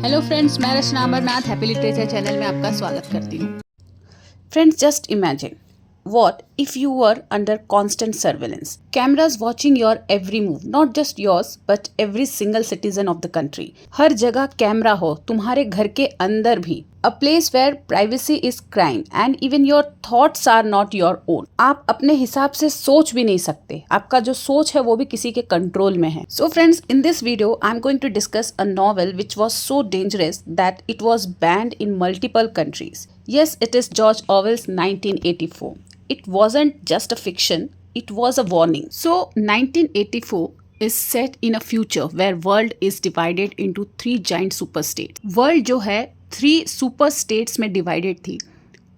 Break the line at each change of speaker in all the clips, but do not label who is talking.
Hello friends, मैं रचना Amarnath happy literature channel में आपका स्वागत करती हूँ। Friends, just imagine what if you were under constant surveillance, cameras watching your every move, not just yours but every single citizen of the country. हर जगह camera हो, तुम्हारे घर के अंदर भी. A place where privacy is crime and even your thoughts are not your own. आप अपने हिसाब से सोच भी नहीं सकते, आपका जो सोच है वो भी किसी के कंट्रोल में है. So friends, in this video I am going to discuss a novel which was so dangerous that it was banned in multiple countries. Yes, it is George Orwell's 1984. It wasn't just a fiction, it was a warning. So 1984 is set in a future where world is divided into 3 giant super states. World जो है 3 super states में divided थी.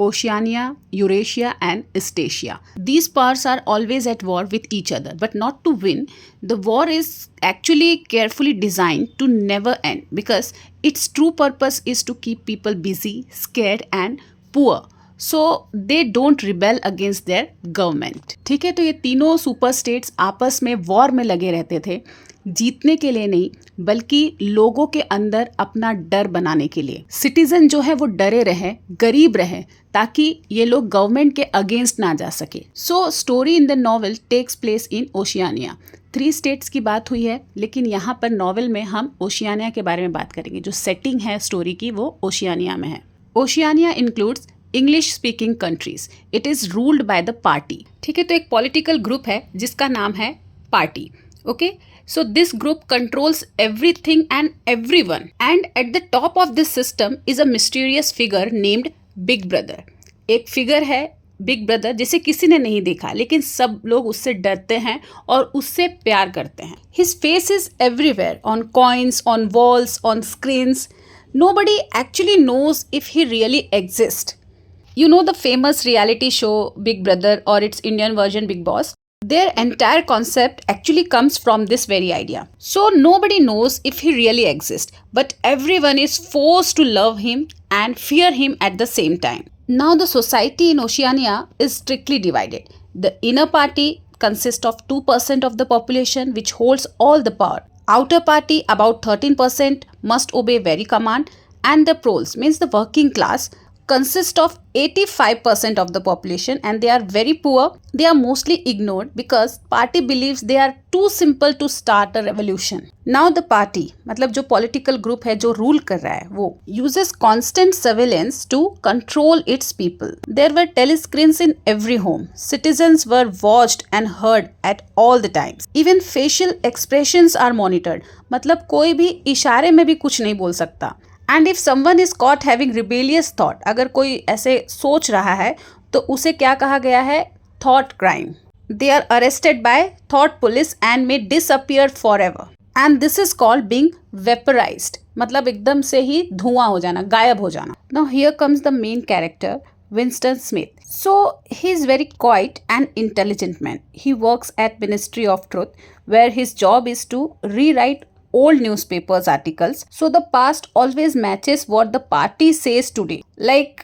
Oceania, Eurasia and Eastasia. These powers are always at war with each other, but not to win. The war is actually carefully designed to never end because its true purpose is to keep people busy, scared and poor. So they don't rebel against their government. ठीक है, तो ये तीनों super states आपस में war में लगे रहते थे, जीतने के लिए नहीं बल्कि लोगों के अंदर अपना डर बनाने के लिए. सिटीजन जो है वो डरे रहे, गरीब रहे, ताकि ये लोग गवर्नमेंट के अगेंस्ट ना जा सके. So story in the novel takes place in Oceania. 3 states की बात हुई है, लेकिन यहाँ पर नॉवल में हम ओशियानिया के बारे में बात करेंगे. जो सेटिंग है स्टोरी की वो ओशियानिया में है. Oceania includes English speaking countries. It is ruled by the party. ठीक है, तो एक पॉलिटिकल ग्रुप है जिसका नाम है party. Okay, so this group controls everything and everyone, and at the top of this system is a mysterious figure named big brother. एक figure है बिग ब्रदर जिसे किसी ने नहीं देखा, लेकिन सब लोग उससे डरते हैं और उससे प्यार करते हैं. His face is everywhere, on coins, on walls, on screens. Nobody actually knows if he really exists. You know the famous reality show Big Brother or its Indian version Big Boss? Their entire concept actually comes from this very idea. So nobody knows if he really exists, but everyone is forced to love him and fear him at the same time. Now the society in Oceania is strictly divided. The inner party consists of 2% of the population which holds all the power. Outer party, about 13%, must obey very command, and the proles, means the working class, consist of 85% of the population and they are very poor. They are mostly ignored because party believes they are too simple to start a revolution. Now the party, मतलब जो political group है जो rule कर रहा है, वो uses constant surveillance to control its people. There were telescreens in every home. Citizens were watched and heard at all the times. Even facial expressions are monitored. मतलब कोई भी इशारे में भी कुछ नहीं बोल सकता. And if someone is caught having rebellious thought, अगर कोई ऐसे सोच रहा है तो उसे क्या कहा गया है? Thought crime. They are arrested by thought police and may disappear forever. And this is called being vaporised, मतलब एकदम से ही धुआं हो जाना, गायब हो जाना. Now here comes the main character, Winston Smith. So he is very quiet and intelligent man. He works at Ministry of Truth, where his job is to rewrite old newspapers articles, so the past always matches what the party says today. Like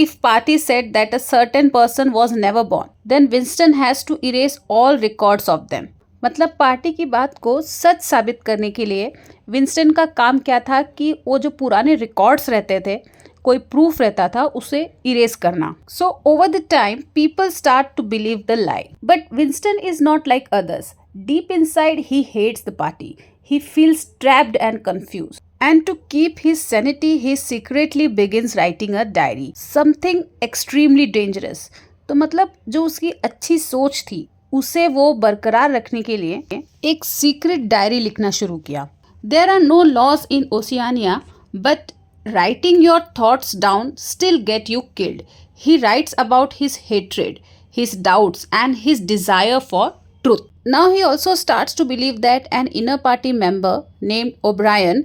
if party said that a certain person was never born, then Winston has to erase all records of them. मतलब party की बात को सच साबित करने के लिए Winston का काम क्या था कि वो जो पुराने रिकॉर्ड्स रहते थे, कोई प्रूफ रहता था, उसे इरेज करना. So over the time people start to believe the lie, but Winston is not like others. Deep inside he hates the party. He feels trapped and confused. And to keep his sanity, he secretly begins writing a diary. Something extremely dangerous. तो मतलब जो उसकी अच्छी सोच थी उसे वो बरकरार रखने के लिए एक सीक्रेट डायरी लिखना शुरू किया. There are no laws in Oceania, but writing your thoughts down still get you killed. He writes about his hatred, his doubts and his desire for truth. Now he also starts to believe that an inner party member named O'Brien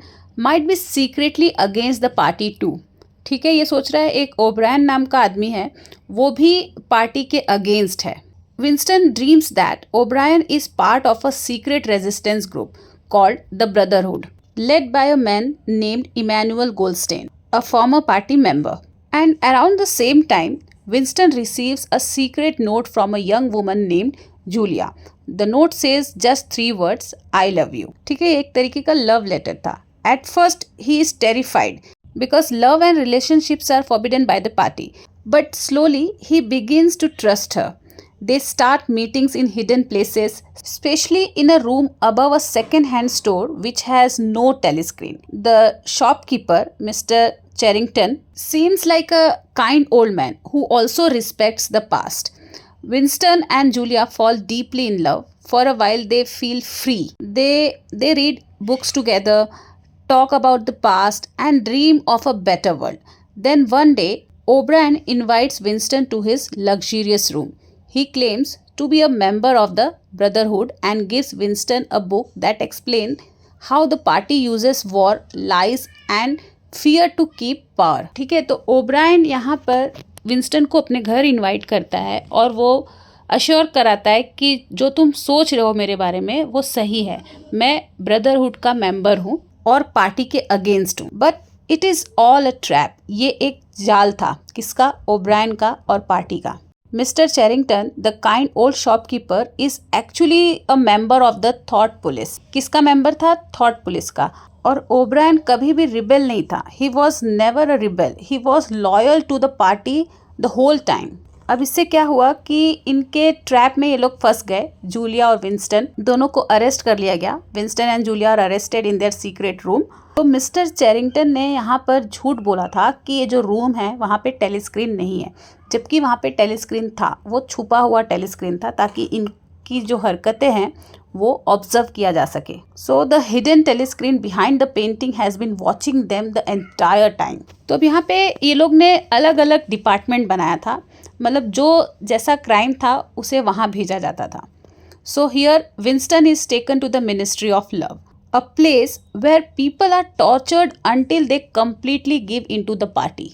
might be secretly against the party too. ठीक है, ये सोच रहा है एक O'Brien नाम का आदमी है, वो भी पार्टी के अगेंस्ट है. Winston dreams that O'Brien is part of a secret resistance group called the Brotherhood, led by a man named Emmanuel Goldstein, a former party member. And around the same time, Winston receives a secret note from a young woman named Julia. The note says just 3 words, I love you. ठीक है, एक तरीके का love letter था. At first, he is terrified because love and relationships are forbidden by the party. But slowly, he begins to trust her. They start meetings in hidden places, especially in a room above a second-hand store which has no telescreen. The shopkeeper, Mr. Charrington, seems like a kind old man who also respects the past. Winston and Julia fall deeply in love. For a while, they feel free. They read books together, talk about the past, and dream of a better world. Then one day, O'Brien invites Winston to his luxurious room. He claims to be a member of the Brotherhood and gives Winston a book that explains how the party uses war, lies and fear to keep power. ठीक है, तो O'Brien यहाँ पर Winston को अपने घर invite करता है और वो अश्योर कराता है कि जो तुम सोच रहे हो मेरे बारे में वो सही है। मैं ब्रदरहुड का मेंबर हूँ और पार्टी के अगेंस्ट हूँ, but it is all a trap. ये एक जाल था, किसका? ओब्रायन का और पार्टी का। Mister Charrington, the kind old shopkeeper, is actually a member of the thought police. किसका मेंबर था? थॉट पुलिस का। और ओब्रायन कभी भी रिबेल नहीं था। He was never a rebel, he was loyal to the party the whole time. अब इससे क्या हुआ कि इनके ट्रैप में ये लोग फंस गए। जूलिया और विंस्टन दोनों को अरेस्ट कर लिया गया। Winston and Julia are arrested in their secret room. तो मिस्टर चैरिंगटन ने यहाँ पर झूठ बोला था कि ये जो रूम है वहाँ पे टेलीस्क्रीन नहीं है, जबकि वहाँ पे टेलीस्क्रीन था। वो छुपा हुआ टेलीस्क्रीन था ताकि इनकी जो हरकतें हैं वो ऑब्जर्व किया जा सके। So the hidden telescreen behind the painting has been watching them the entire time. तो अब यहाँ पे ये लोग ने अलग अलग डिपार्टमेंट बनाया था, मतलब जो जैसा क्राइम था उसे वहाँ भेजा जाता था। So here Winston is taken to the Ministry of Love, a place where people are tortured until they completely give into the party.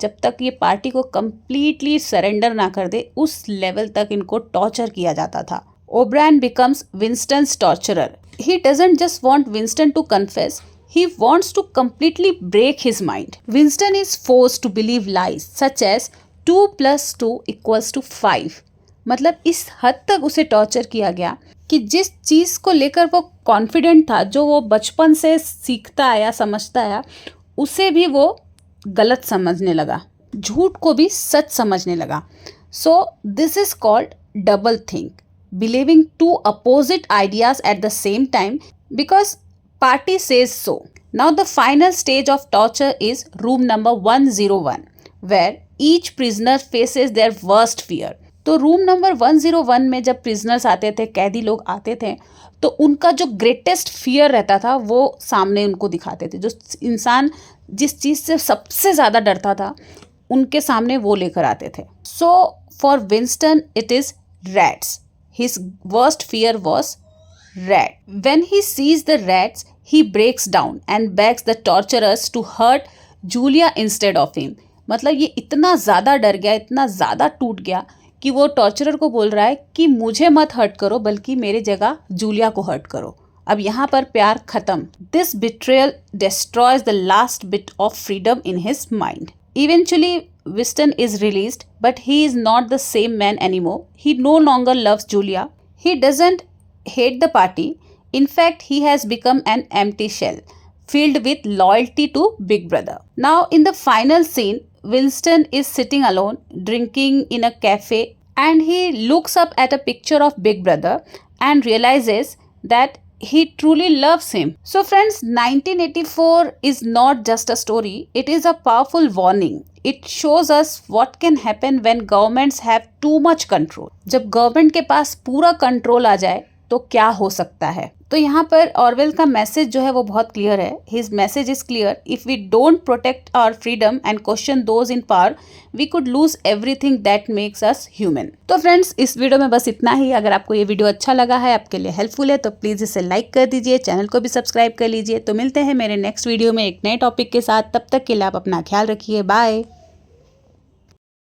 जब तक ये पार्टी को completely सरेंडर ना कर दे उस लेवल तक इनको टॉर्चर किया जाता था। O'Brien becomes Winston's torturer. He doesn't just want Winston to confess, he wants to completely break his mind. Winston is forced to believe lies such as 2 + 2 = 5. मतलब इस हद तक उसे टॉर्चर किया गया कि जिस चीज़ को लेकर वो कॉन्फिडेंट था, जो वो बचपन से सीखता आया, समझता आया, उसे भी वो गलत समझने लगा, झूठ को भी सच समझने लगा। So this is called double think, believing two opposite ideas at the same time because party says so. Now the final stage of torture is room number 101 where each prisoner faces their worst fear. तो room number 101 में जब prisoners आते थे, कैदी लोग आते थे, तो उनका जो ग्रेटेस्ट फियर रहता था वो सामने उनको दिखाते थे। जो इंसान जिस चीज़ से सबसे ज़्यादा डरता था उनके सामने वो लेकर आते थे। So for Winston it is rats. His worst fear was rat. When he sees the rats he breaks down and begs the torturers to hurt Julia instead of him. मतलब ये इतना ज़्यादा डर गया, इतना ज़्यादा टूट गया कि वो टॉर्चरर को बोल रहा है कि मुझे मत हर्ट करो, बल्कि मेरे जगह जूलिया को हर्ट करो। अब यहाँ पर प्यार खत्म। This betrayal destroys the last bit of freedom in his mind. Eventually Winston is released, but he is not the same man anymore. He no longer loves Julia. He doesn't hate the party. In fact, he has become an empty shell, filled with loyalty to Big Brother. Now, in the final scene, Winston is sitting alone, drinking in a cafe, and he looks up at a picture of Big Brother and realizes that he truly loves him. So friends, 1984 is not just a story, it is a powerful warning. It shows us what can happen when governments have too much control. जब government के पास पूरा control आ जाए तो क्या हो सकता है। तो यहाँ पर ऑरवेल का मैसेज जो है वो बहुत क्लियर है। His message is clear, if we don't protect our freedom and question those in power, we could lose everything that makes us human. तो फ्रेंड्स, इस वीडियो में बस इतना ही। अगर आपको ये वीडियो अच्छा लगा है, आपके लिए हेल्पफुल है, तो प्लीज़ इसे लाइक कर दीजिए, चैनल को भी सब्सक्राइब कर लीजिए। तो मिलते हैं मेरे नेक्स्ट वीडियो में एक नए टॉपिक के साथ। तब तक के लिए आप अपना ख्याल रखिए। बाय।